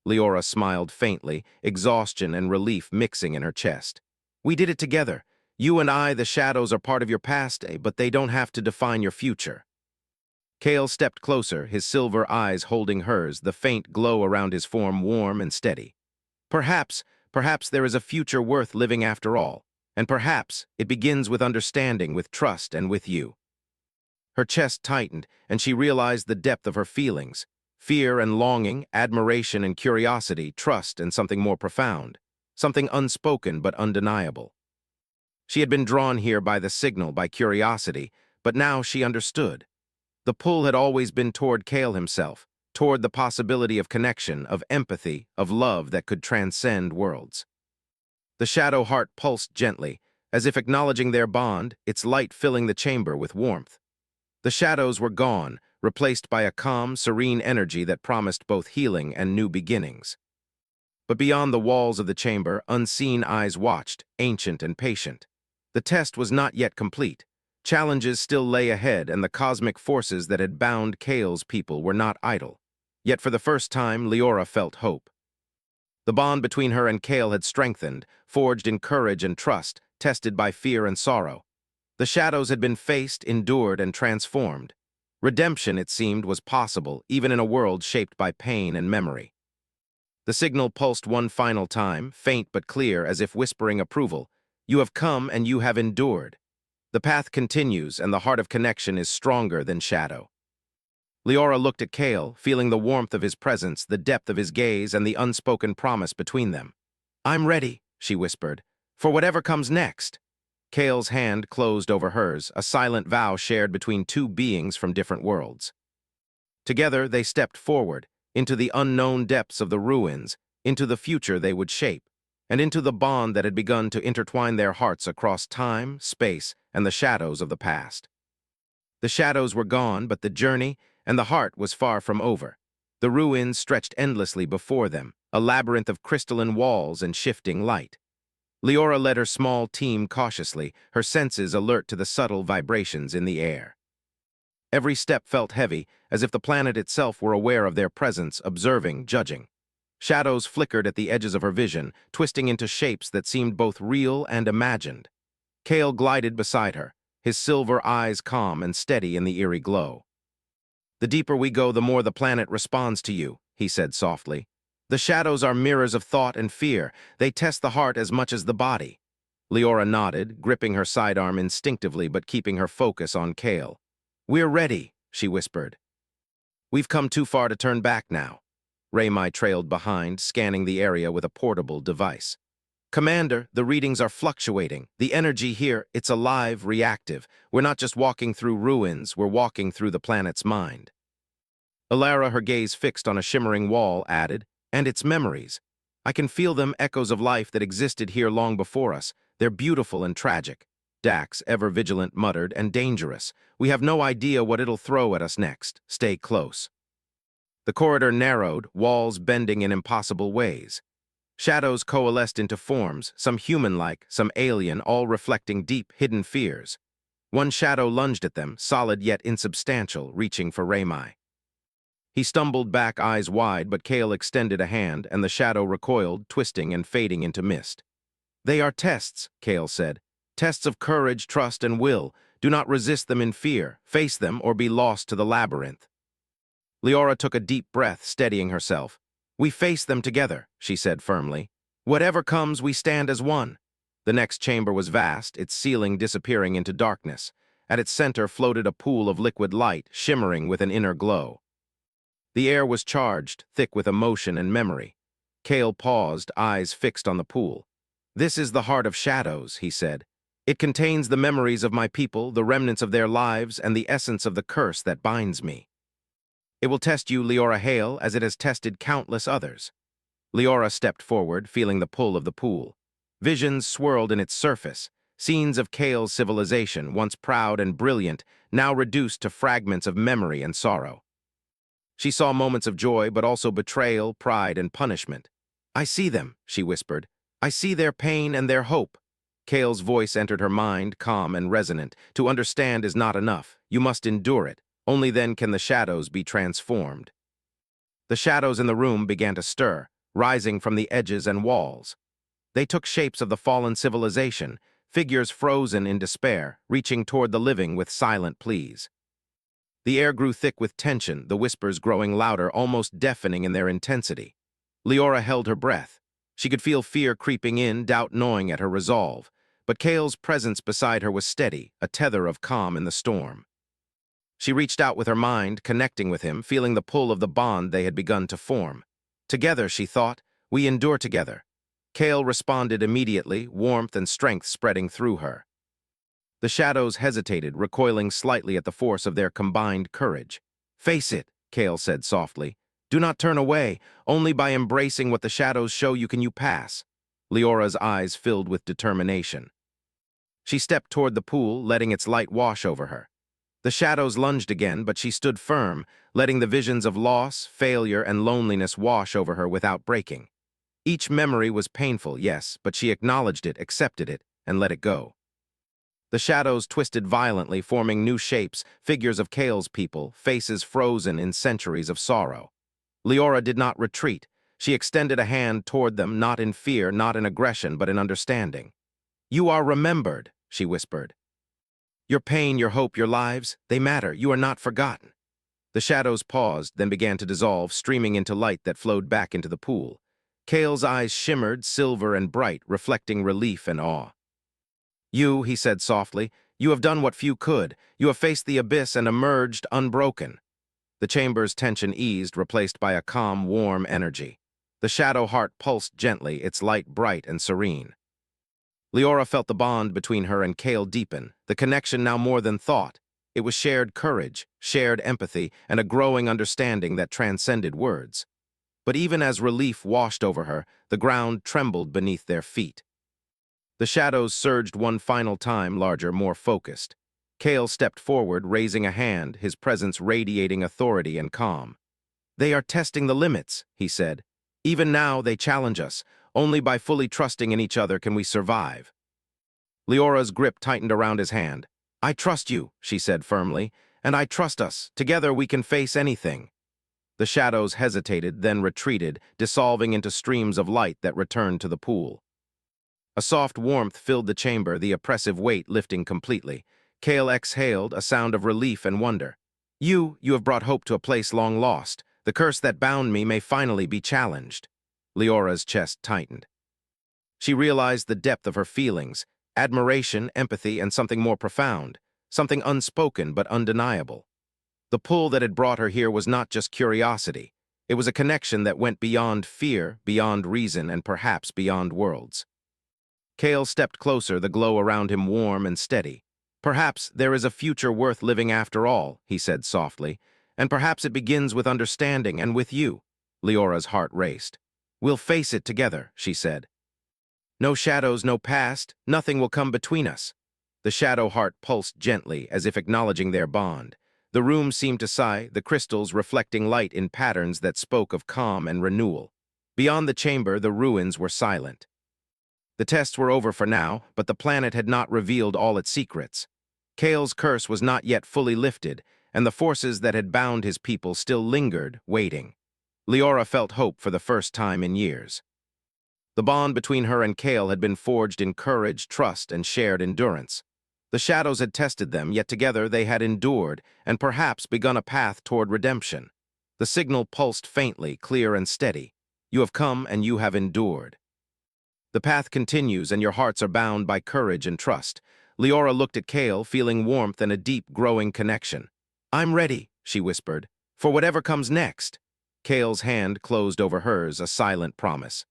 Leora smiled faintly, exhaustion and relief mixing in her chest. "We did it together. You and I, the shadows, are part of your past, but they don't have to define your future." Kale stepped closer, his silver eyes holding hers, the faint glow around his form warm and steady. Perhaps there is a future worth living after all, and perhaps it begins with understanding, with trust, and with you." Her chest tightened, and she realized the depth of her feelings. Fear and longing, admiration and curiosity, trust and something more profound. Something unspoken but undeniable. She had been drawn here by the signal, by curiosity, but now she understood. The pull had always been toward Kale himself, toward the possibility of connection, of empathy, of love that could transcend worlds. The shadow heart pulsed gently, as if acknowledging their bond, its light filling the chamber with warmth. The shadows were gone, replaced by a calm, serene energy that promised both healing and new beginnings. But beyond the walls of the chamber, unseen eyes watched, ancient and patient. The test was not yet complete. Challenges still lay ahead, and the cosmic forces that had bound Kale's people were not idle. Yet for the first time, Leora felt hope. The bond between her and Kale had strengthened, forged in courage and trust, tested by fear and sorrow. The shadows had been faced, endured, and transformed. Redemption, it seemed, was possible, even in a world shaped by pain and memory. The signal pulsed one final time, faint but clear, as if whispering approval. "You have come and you have endured. The path continues, and the heart of connection is stronger than shadow." Leora looked at Kale, feeling the warmth of his presence, the depth of his gaze, and the unspoken promise between them. "I'm ready," she whispered, "for whatever comes next." Kale's hand closed over hers, a silent vow shared between two beings from different worlds. Together, they stepped forward, into the unknown depths of the ruins, into the future they would shape, and into the bond that had begun to intertwine their hearts across time, space, and the shadows of the past. The shadows were gone, but the journey and the heart was far from over. The ruins stretched endlessly before them, a labyrinth of crystalline walls and shifting light. Leora led her small team cautiously, her senses alert to the subtle vibrations in the air. Every step felt heavy, as if the planet itself were aware of their presence, observing, judging. Shadows flickered at the edges of her vision, twisting into shapes that seemed both real and imagined. Kale glided beside her, his silver eyes calm and steady in the eerie glow. "The deeper we go, the more the planet responds to you," he said softly. "The shadows are mirrors of thought and fear. They test the heart as much as the body." Leora nodded, gripping her sidearm instinctively but keeping her focus on Kale. "We're ready," she whispered. "We've come too far to turn back now." Raymai trailed behind, scanning the area with a portable device. "Commander, the readings are fluctuating. The energy here, it's alive, reactive. We're not just walking through ruins, we're walking through the planet's mind." Alara, her gaze fixed on a shimmering wall, added, "And its memories. I can feel them, echoes of life that existed here long before us. They're beautiful and tragic." Dax, ever vigilant, muttered, "And dangerous. We have no idea what it'll throw at us next. Stay close." The corridor narrowed, walls bending in impossible ways. Shadows coalesced into forms, some human-like, some alien, all reflecting deep, hidden fears. One shadow lunged at them, solid yet insubstantial, reaching for Raymai. He stumbled back, eyes wide, but Kale extended a hand, and the shadow recoiled, twisting and fading into mist. "They are tests," Kale said. "Tests of courage, trust, and will. Do not resist them in fear. Face them or be lost to the labyrinth." Leora took a deep breath, steadying herself. "We face them together," she said firmly. "Whatever comes, we stand as one." The next chamber was vast, its ceiling disappearing into darkness. At its center floated a pool of liquid light, shimmering with an inner glow. The air was charged, thick with emotion and memory. Kale paused, eyes fixed on the pool. "This is the heart of shadows," he said. "It contains the memories of my people, the remnants of their lives, and the essence of the curse that binds me. It will test you, Leora Hale, as it has tested countless others." Leora stepped forward, feeling the pull of the pool. Visions swirled in its surface, scenes of Kale's civilization, once proud and brilliant, now reduced to fragments of memory and sorrow. She saw moments of joy, but also betrayal, pride, and punishment. "I see them," she whispered. "I see their pain and their hope." Kale's voice entered her mind, calm and resonant. "To understand is not enough. You must endure it. Only then can the shadows be transformed." The shadows in the room began to stir, rising from the edges and walls. They took shapes of the fallen civilization, figures frozen in despair, reaching toward the living with silent pleas. The air grew thick with tension, the whispers growing louder, almost deafening in their intensity. Leora held her breath. She could feel fear creeping in, doubt gnawing at her resolve. But Kale's presence beside her was steady, a tether of calm in the storm. She reached out with her mind, connecting with him, feeling the pull of the bond they had begun to form. Together, she thought, we endure together. Kale responded immediately, warmth and strength spreading through her. The shadows hesitated, recoiling slightly at the force of their combined courage. "Face it," Kale said softly. "Do not turn away. Only by embracing what the shadows show you can you pass." Leora's eyes filled with determination. She stepped toward the pool, letting its light wash over her. The shadows lunged again, but she stood firm, letting the visions of loss, failure, and loneliness wash over her without breaking. Each memory was painful, yes, but she acknowledged it, accepted it, and let it go. The shadows twisted violently, forming new shapes, figures of Kale's people, faces frozen in centuries of sorrow. Leora did not retreat. She extended a hand toward them, not in fear, not in aggression, but in understanding. "You are remembered," she whispered. "Your pain, your hope, your lives, they matter. You are not forgotten." The shadows paused, then began to dissolve, streaming into light that flowed back into the pool. Kale's eyes shimmered, silver and bright, reflecting relief and awe. "You," he said softly, "you have done what few could. You have faced the abyss and emerged unbroken." The chamber's tension eased, replaced by a calm, warm energy. The shadow heart pulsed gently, its light bright and serene. Leora felt the bond between her and Kale deepen, the connection now more than thought. It was shared courage, shared empathy, and a growing understanding that transcended words. But even as relief washed over her, the ground trembled beneath their feet. The shadows surged one final time, larger, more focused. Kale stepped forward, raising a hand, his presence radiating authority and calm. "They are testing the limits," he said. "Even now, they challenge us. Only by fully trusting in each other can we survive." Leora's grip tightened around his hand. "I trust you," she said firmly, "and I trust us. Together we can face anything." The shadows hesitated, then retreated, dissolving into streams of light that returned to the pool. A soft warmth filled the chamber, the oppressive weight lifting completely. Kale exhaled, a sound of relief and wonder. You have brought hope to a place long lost. The curse that bound me may finally be challenged." Leora's chest tightened. She realized the depth of her feelings, admiration, empathy, and something more profound, something unspoken but undeniable. The pull that had brought her here was not just curiosity. It was a connection that went beyond fear, beyond reason, and perhaps beyond worlds. Kale stepped closer, the glow around him warm and steady. "Perhaps there is a future worth living after all," he said softly, "and perhaps it begins with understanding and with you." Leora's heart raced. "We'll face it together," she said. "No shadows, no past, nothing will come between us." The shadow heart pulsed gently, as if acknowledging their bond. The room seemed to sigh, the crystals reflecting light in patterns that spoke of calm and renewal. Beyond the chamber, the ruins were silent. The tests were over for now, but the planet had not revealed all its secrets. Kale's curse was not yet fully lifted, and the forces that had bound his people still lingered, waiting. Leora felt hope for the first time in years. The bond between her and Kale had been forged in courage, trust, and shared endurance. The shadows had tested them, yet together they had endured and perhaps begun a path toward redemption. The signal pulsed faintly, clear and steady. "You have come and you have endured. The path continues and your hearts are bound by courage and trust." Leora looked at Kale, feeling warmth and a deep, growing connection. "I'm ready," she whispered, "for whatever comes next." Kale's hand closed over hers, a silent promise.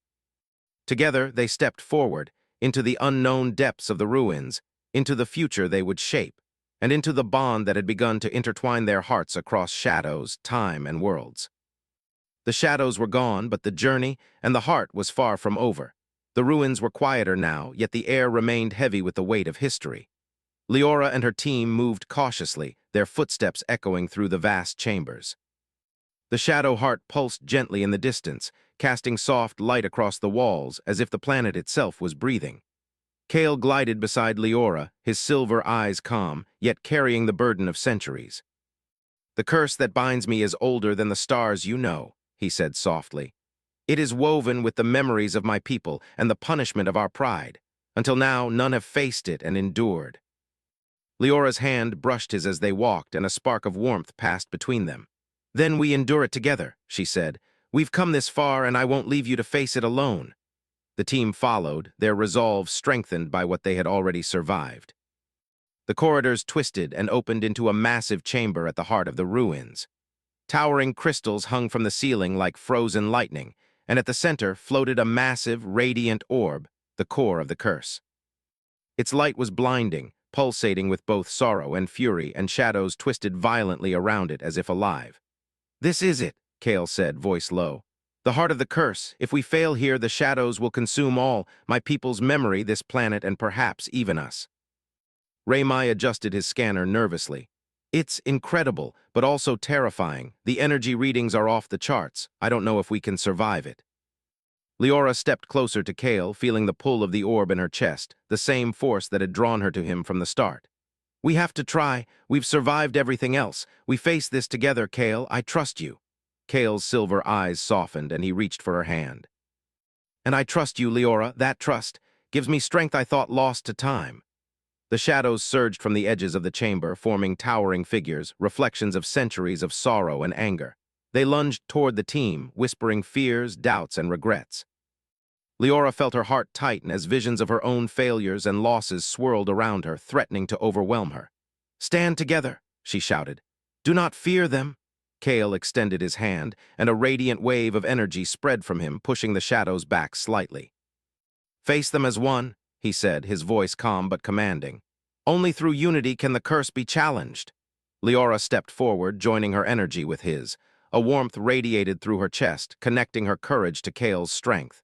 Together, they stepped forward, into the unknown depths of the ruins, into the future they would shape, and into the bond that had begun to intertwine their hearts across shadows, time, and worlds. The shadows were gone, but the journey and the heart was far from over. The ruins were quieter now, yet the air remained heavy with the weight of history. Leora and her team moved cautiously, their footsteps echoing through the vast chambers. The shadow heart pulsed gently in the distance, casting soft light across the walls as if the planet itself was breathing. Kale glided beside Leora, his silver eyes calm, yet carrying the burden of centuries. "The curse that binds me is older than the stars you know," he said softly. "It is woven with the memories of my people and the punishment of our pride. Until now, none have faced it and endured." Leora's hand brushed his as they walked, and a spark of warmth passed between them. "Then we endure it together," she said. "We've come this far, and I won't leave you to face it alone." The team followed, their resolve strengthened by what they had already survived. The corridors twisted and opened into a massive chamber at the heart of the ruins. Towering crystals hung from the ceiling like frozen lightning, and at the center floated a massive, radiant orb, the core of the curse. Its light was blinding, pulsating with both sorrow and fury, and shadows twisted violently around it as if alive. "This is it," Kale said, voice low. "The heart of the curse. If we fail here, the shadows will consume all, my people's memory, this planet, and perhaps even us." Raymai adjusted his scanner nervously. "It's incredible, but also terrifying. The energy readings are off the charts. I don't know if we can survive it." Leora stepped closer to Kale, feeling the pull of the orb in her chest, the same force that had drawn her to him from the start. "We have to try. We've survived everything else. We face this together, Kale. I trust you." Kale's silver eyes softened, and he reached for her hand. "And I trust you, Leora. That trust gives me strength I thought lost to time." The shadows surged from the edges of the chamber, forming towering figures, reflections of centuries of sorrow and anger. They lunged toward the team, whispering fears, doubts, and regrets. Leora felt her heart tighten as visions of her own failures and losses swirled around her, threatening to overwhelm her. "Stand together," she shouted. "Do not fear them." Kale extended his hand, and a radiant wave of energy spread from him, pushing the shadows back slightly. "Face them as one," he said, his voice calm but commanding. "Only through unity can the curse be challenged." Leora stepped forward, joining her energy with his. A warmth radiated through her chest, connecting her courage to Kale's strength.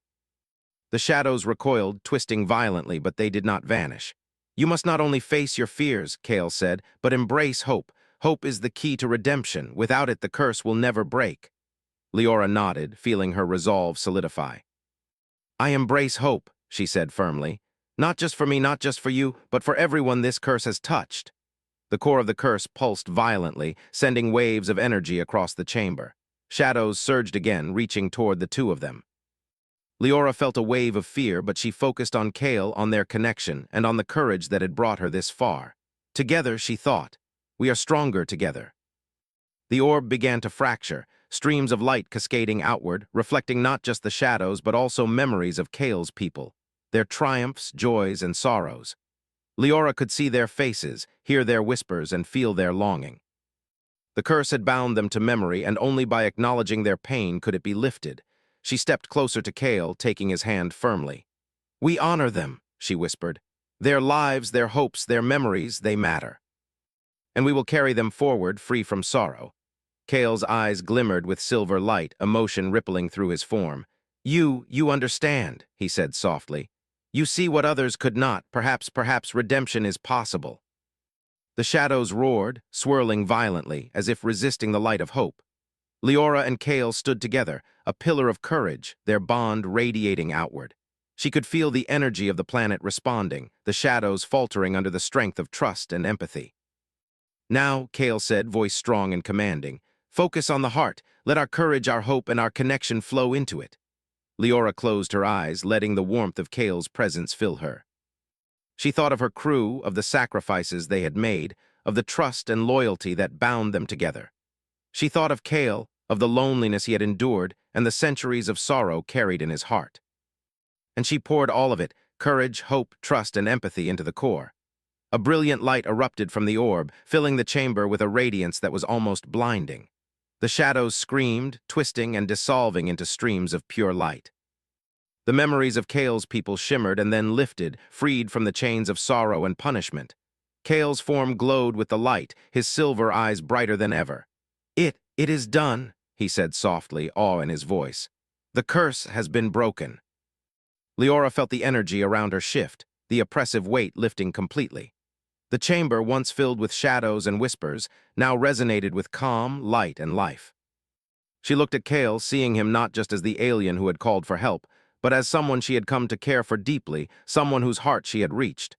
The shadows recoiled, twisting violently, but they did not vanish. You must not only face your fears, Kale said, but embrace hope. Hope is the key to redemption. Without it, the curse will never break. Leora nodded, feeling her resolve solidify. I embrace hope, she said firmly. Not just for me, not just for you, but for everyone this curse has touched. The core of the curse pulsed violently, sending waves of energy across the chamber. Shadows surged again, reaching toward the two of them. Leora felt a wave of fear, but she focused on Kale, on their connection, and on the courage that had brought her this far. Together, she thought, we are stronger together. The orb began to fracture, streams of light cascading outward, reflecting not just the shadows but also memories of Kale's people, their triumphs, joys, and sorrows. Leora could see their faces, hear their whispers, and feel their longing. The curse had bound them to memory, and only by acknowledging their pain could it be lifted. She stepped closer to Kale, taking his hand firmly. We honor them, she whispered. Their lives, their hopes, their memories, they matter. And we will carry them forward, free from sorrow. Kale's eyes glimmered with silver light, emotion rippling through his form. You understand, he said softly. You see what others could not. Perhaps redemption is possible. The shadows roared, swirling violently, as if resisting the light of hope. Leora and Kale stood together, a pillar of courage, their bond radiating outward. She could feel the energy of the planet responding, the shadows faltering under the strength of trust and empathy. Now, Kale said, voice strong and commanding, focus on the heart. Let our courage, our hope, and our connection flow into it. Leora closed her eyes, letting the warmth of Kale's presence fill her. She thought of her crew, of the sacrifices they had made, of the trust and loyalty that bound them together. She thought of Kale, of the loneliness he had endured, and the centuries of sorrow carried in his heart. And she poured all of it, courage, hope, trust, and empathy, into the core. A brilliant light erupted from the orb, filling the chamber with a radiance that was almost blinding. The shadows screamed, twisting and dissolving into streams of pure light. The memories of Kale's people shimmered and then lifted, freed from the chains of sorrow and punishment. Kale's form glowed with the light, his silver eyes brighter than ever. It is done, he said softly, awe in his voice. The curse has been broken. Leora felt the energy around her shift, the oppressive weight lifting completely. The chamber, once filled with shadows and whispers, now resonated with calm, light, and life. She looked at Kale, seeing him not just as the alien who had called for help, but as someone she had come to care for deeply, someone whose heart she had reached.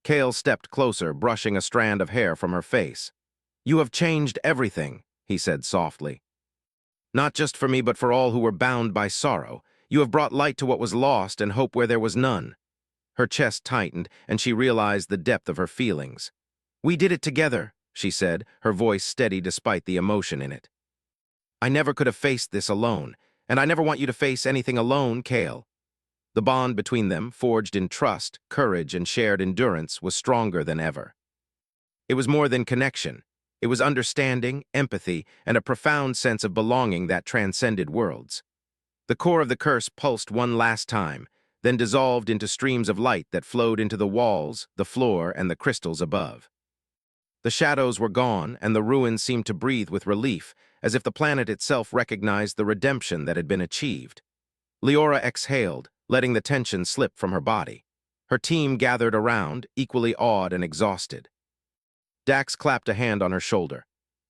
Kale stepped closer, brushing a strand of hair from her face. You have changed everything, he said softly. Not just for me, but for all who were bound by sorrow. You have brought light to what was lost and hope where there was none. Her chest tightened, and she realized the depth of her feelings. We did it together, she said, her voice steady despite the emotion in it. I never could have faced this alone, and I never want you to face anything alone, Kale. The bond between them, forged in trust, courage, and shared endurance, was stronger than ever. It was more than connection. It was understanding, empathy, and a profound sense of belonging that transcended worlds. The core of the curse pulsed one last time, then dissolved into streams of light that flowed into the walls, the floor, and the crystals above. The shadows were gone, and the ruins seemed to breathe with relief, as if the planet itself recognized the redemption that had been achieved. Leora exhaled, letting the tension slip from her body. Her team gathered around, equally awed and exhausted. Dax clapped a hand on her shoulder.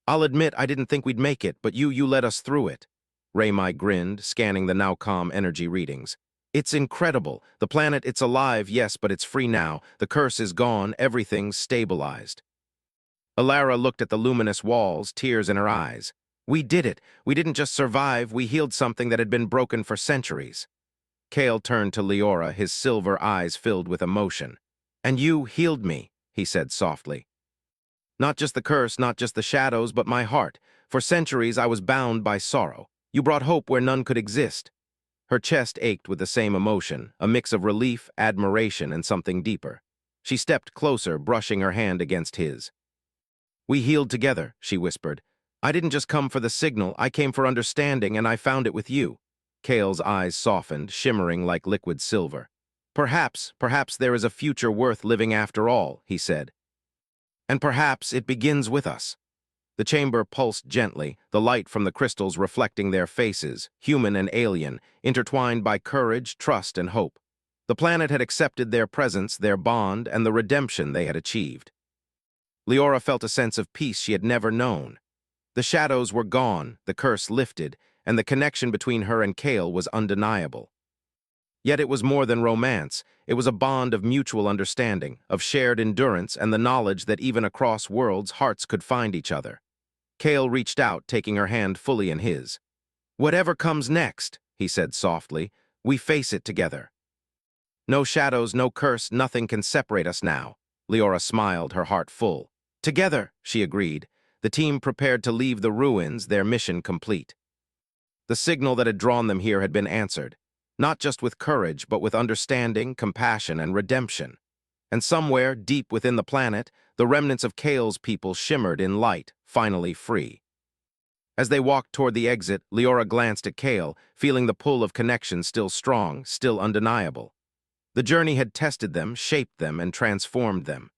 I'll admit I didn't think we'd make it, but you led us through it. Raymai grinned, scanning the now calm energy readings. It's incredible. The planet, it's alive, yes, but it's free now. The curse is gone, everything's stabilized. Alara looked at the luminous walls, tears in her eyes. We did it. We didn't just survive, we healed something that had been broken for centuries. Kale turned to Leora, his silver eyes filled with emotion. And you healed me, he said softly. Not just the curse, not just the shadows, but my heart. For centuries I was bound by sorrow. You brought hope where none could exist. Her chest ached with the same emotion, a mix of relief, admiration, and something deeper. She stepped closer, brushing her hand against his. We healed together, she whispered. I didn't just come for the signal, I came for understanding, and I found it with you. Kale's eyes softened, shimmering like liquid silver. Perhaps there is a future worth living after all, he said. And perhaps it begins with us. The chamber pulsed gently, the light from the crystals reflecting their faces, human and alien, intertwined by courage, trust, and hope. The planet had accepted their presence, their bond, and the redemption they had achieved. Leora felt a sense of peace she had never known. The shadows were gone, the curse lifted, and the connection between her and Kale was undeniable. Yet it was more than romance. It was a bond of mutual understanding, of shared endurance, and the knowledge that even across worlds, hearts could find each other. Kale reached out, taking her hand fully in his. "Whatever comes next," he said softly, "we face it together. No shadows, no curse, nothing can separate us now." Leora smiled, her heart full. "Together," she agreed, the team prepared to leave the ruins, their mission complete. The signal that had drawn them here had been answered, not just with courage, but with understanding, compassion, and redemption. And somewhere, deep within the planet, the remnants of Kale's people shimmered in light, finally free. As they walked toward the exit, Leora glanced at Kale, feeling the pull of connection still strong, still undeniable. The journey had tested them, shaped them, and transformed them.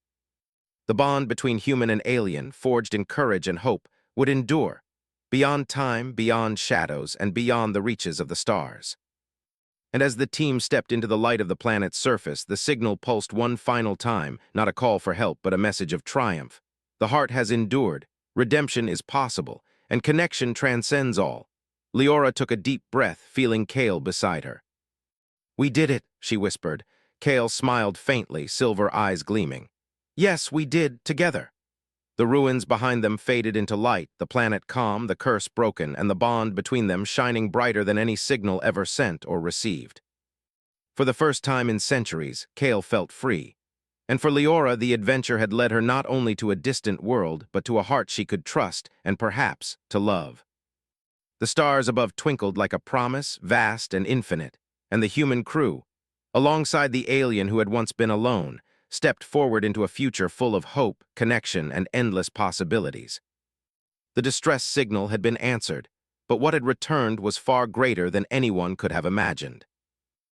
The bond between human and alien, forged in courage and hope, would endure, beyond time, beyond shadows, and beyond the reaches of the stars. And as the team stepped into the light of the planet's surface, the signal pulsed one final time, not a call for help, but a message of triumph. The heart has endured, redemption is possible, and connection transcends all. Leora took a deep breath, feeling Kale beside her. "We did it," she whispered. Kale smiled faintly, silver eyes gleaming. "Yes, we did, together." The ruins behind them faded into light, the planet calm, the curse broken, and the bond between them shining brighter than any signal ever sent or received. For the first time in centuries, Kale felt free. And for Leora, the adventure had led her not only to a distant world, but to a heart she could trust and perhaps to love. The stars above twinkled like a promise, vast and infinite, and the human crew, alongside the alien who had once been alone, stepped forward into a future full of hope, connection, and endless possibilities. The distress signal had been answered, but what had returned was far greater than anyone could have imagined.